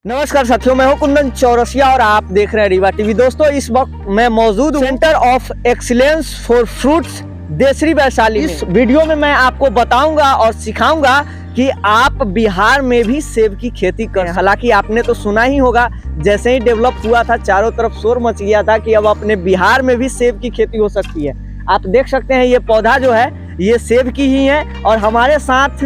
नमस्कार साथियों, मैं हूं कुंदन चौरसिया और आप देख रहे हैं रीवा टीवी। दोस्तों, इस वक्त मैं मौजूद हूं centre of excellence for fruits Desari Vaishali. इस वीडियो में मैं आपको बताऊंगा और सिखाऊंगा कि आप बिहार में भी सेब की खेती कर। हालांकि आपने तो सुना ही होगा, जैसे ही डेवलप हुआ था चारों तरफ शोर मच गया था कि अब अपने बिहार में भी सेब की खेती हो सकती है। आप देख सकते हैं ये पौधा जो है ये सेब की ही है और हमारे साथ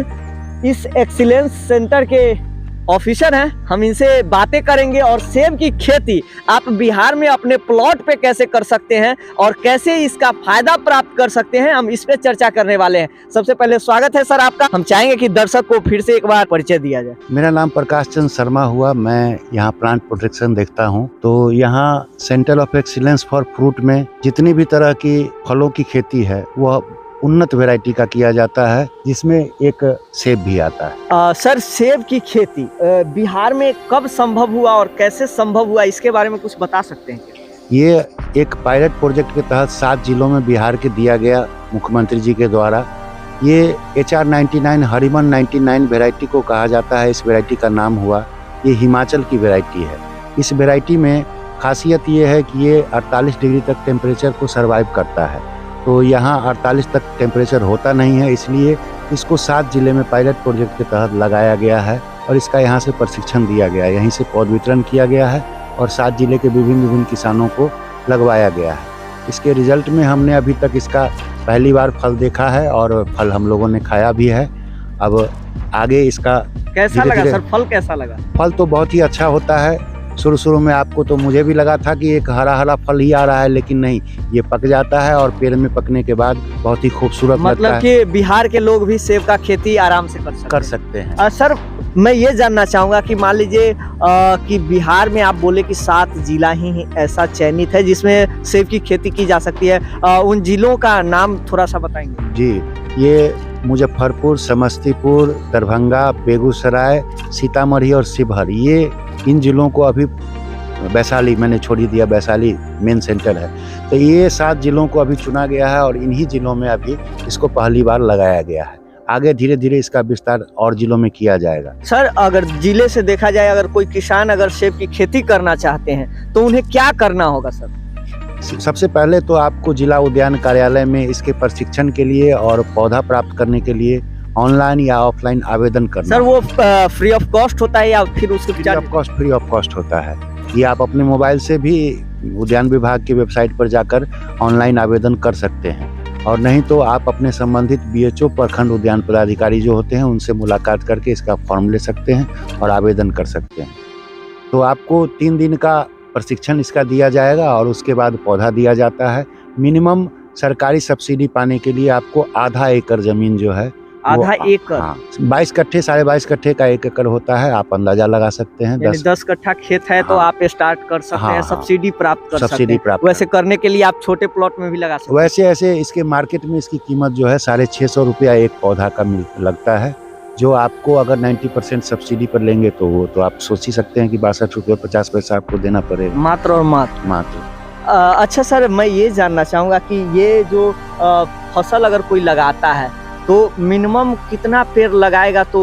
इस एक्सीलेंस सेंटर के ऑफिसर हैं। हम इनसे बातें करेंगे और सेब की खेती आप बिहार में अपने प्लॉट पे कैसे कर सकते हैं और कैसे इसका फायदा प्राप्त कर सकते हैं, हम इस पे चर्चा करने वाले हैं। सबसे पहले स्वागत है सर आपका। हम चाहेंगे कि दर्शक को फिर से एक बार परिचय दिया जाए। मेरा नाम प्रकाश चंद्र शर्मा हुआ। मैं यहाँ प्लांट प्रोटेक्शन देखता हूँ। तो यहाँ centre of excellence for fruit में जितनी भी तरह की फलों की खेती है वह उन्नत वैरायटी का किया जाता है, जिसमें एक सेब भी आता है। सर, सेब की खेती बिहार में कब संभव हुआ और कैसे संभव हुआ, इसके बारे में कुछ बता सकते हैं क्या? ये एक पायलट प्रोजेक्ट के तहत 7 जिलों में बिहार के दिया गया मुख्यमंत्री जी के द्वारा। ये HR 99 हरिमन 99 वैरायटी को कहा जाता है। इस वैरायटी का नाम हुआ, ये हिमाचल की वैरायटी है। इस वैरायटी में खासियत ये है कि ये 48 डिग्री तक टेम्परेचर को सर्वाइव करता है। तो यहाँ 48 तक टेम्परेचर होता नहीं है, इसलिए इसको 7 जिले में पायलट प्रोजेक्ट के तहत लगाया गया है और इसका यहाँ से प्रशिक्षण दिया गया है। यहीं से पौध वितरण किया गया है और 7 जिले के विभिन्न किसानों को लगवाया गया है। इसके रिजल्ट में हमने अभी तक इसका पहली बार फल देखा है और फल हम लोगों ने खाया भी है। अब आगे इसका कैसा लगा सर? फल कैसा लगा? फल तो बहुत ही अच्छा होता है। शुरू में आपको तो मुझे भी लगा था कि एक हरा हरा फल ही आ रहा है, लेकिन नहीं, ये पक जाता है और पेड़ में पकने के बाद बहुत ही खूबसूरत लगता है। मतलब कि बिहार के लोग भी सेब का खेती आराम से कर सकते हैं। सर, मैं ये जानना चाहूँगा कि मान लीजिए कि बिहार में आप बोले कि 7 जिला ही ऐसा चयनित है जिसमें सेब की खेती की जा सकती है। उन जिलों का नाम थोड़ा सा बताएंगे? जी, ये मुजफ्फरपुर, समस्तीपुर, दरभंगा, बेगूसराय, सीतामढ़ी और शिवहर, ये इन जिलों को अभी वैशाली मैंने छोड़ ही दिया, वैशाली मेन सेंटर है। तो ये 7 जिलों को अभी चुना गया है और इन्हीं जिलों में अभी इसको पहली बार लगाया गया है। आगे धीरे धीरे इसका विस्तार और जिलों में किया जाएगा। सर, अगर जिले से देखा जाए, अगर कोई किसान अगर सेब की खेती करना चाहते हैं तो उन्हें क्या करना होगा सर? सबसे पहले तो आपको जिला उद्यान कार्यालय में इसके प्रशिक्षण के लिए और पौधा प्राप्त करने के लिए ऑनलाइन या ऑफलाइन आवेदन करना। सर, वो फ्री ऑफ कॉस्ट होता है या फिर उसके फ्री ऑफ कॉस्ट होता है। ये आप अपने मोबाइल से भी उद्यान विभाग की वेबसाइट पर जाकर ऑनलाइन आवेदन कर सकते हैं, और नहीं तो आप अपने संबंधित BHO प्रखंड उद्यान पदाधिकारी जो होते हैं उनसे मुलाकात करके इसका फॉर्म ले सकते हैं और आवेदन कर सकते हैं। तो आपको 3 दिन का प्रशिक्षण इसका दिया जाएगा और उसके बाद पौधा दिया जाता है। मिनिमम सरकारी सब्सिडी पाने के लिए आपको आधा एकड़ जमीन जो है, आधा एकड़, 22 कट्ठे 22.5 कट्ठे का 1 एकड़ होता है। आप अंदाजा लगा सकते हैं। 10 कट्ठा खेत है तो आप स्टार्ट कर सकते हैं, सब्सिडी प्राप्त कर सकते हैं। वैसे करने के लिए आप छोटे प्लॉट में भी लगा सकते हैं। वैसे ऐसे इसके मार्केट में इसकी कीमत जो है 650 रुपया एक पौधा का लगता है, जो आपको अगर 90% सब्सिडी पर लेंगे तो वो तो आप सोच ही सकते हैं कि 62 रुपये 50 पैसा आपको देना पड़ेगा, मात्र और मात्र। अच्छा सर, मैं ये जानना चाहूँगा कि ये जो फसल अगर कोई लगाता है तो मिनिमम कितना पेड़ लगाएगा तो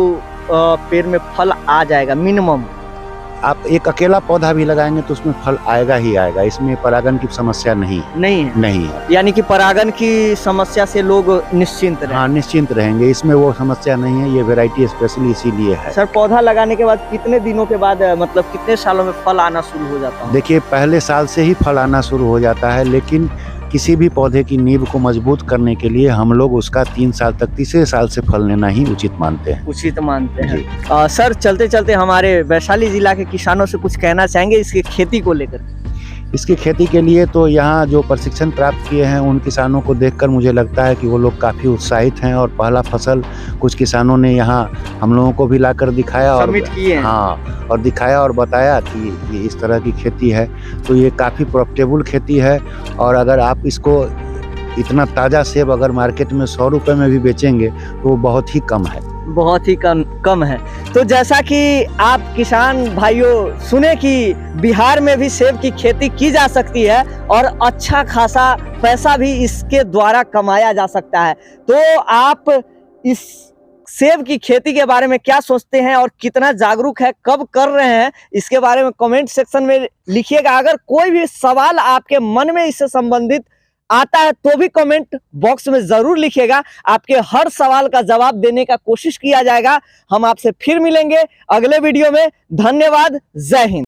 पेड़ में फल आ जाएगा? मिनिमम आप एक अकेला पौधा भी लगाएंगे तो उसमें फल आएगा ही आएगा। इसमें परागण की समस्या नहीं है। यानी कि परागण की समस्या से लोग निश्चिंत रहें। हाँ, निश्चिंत रहेंगे, इसमें वो समस्या नहीं है। ये वैरायटी स्पेशली इसीलिए है। सर, पौधा लगाने के बाद कितने दिनों के बाद, मतलब कितने सालों में फल आना शुरू हो जाता है? देखिए, पहले साल से ही फल आना शुरू हो जाता है, लेकिन किसी भी पौधे की नींव को मजबूत करने के लिए हम लोग उसका 3 साल तक, तीसरे साल से फल लेना ही उचित मानते हैं। सर, चलते चलते हमारे वैशाली जिला के किसानों से कुछ कहना चाहेंगे इसकी खेती को लेकर? इसकी खेती के लिए तो यहाँ जो प्रशिक्षण प्राप्त किए हैं उन किसानों को देखकर मुझे लगता है कि वो लोग काफ़ी उत्साहित हैं और पहला फसल कुछ किसानों ने यहाँ हम लोगों को भी लाकर दिखाया और और दिखाया और बताया कि ये इस तरह की खेती है। तो ये काफ़ी प्रॉफिटेबल खेती है, और अगर आप इसको इतना ताज़ा सेब अगर मार्केट में 100 रुपये में भी बेचेंगे तो वो बहुत ही कम है, बहुत ही कम है। तो जैसा कि आप किसान भाइयों सुने कि बिहार में भी सेब की खेती की जा सकती है और अच्छा खासा पैसा भी इसके द्वारा कमाया जा सकता है। तो आप इस सेब की खेती के बारे में क्या सोचते हैं और कितना जागरूक है, कब कर रहे हैं, इसके बारे में कमेंट सेक्शन में लिखिएगा। अगर कोई भी सवाल आपके मन में इससे संबंधित आता है तो भी कमेंट बॉक्स में जरूर लिखिएगा। आपके हर सवाल का जवाब देने का कोशिश किया जाएगा। हम आपसे फिर मिलेंगे अगले वीडियो में। धन्यवाद। जय हिंद।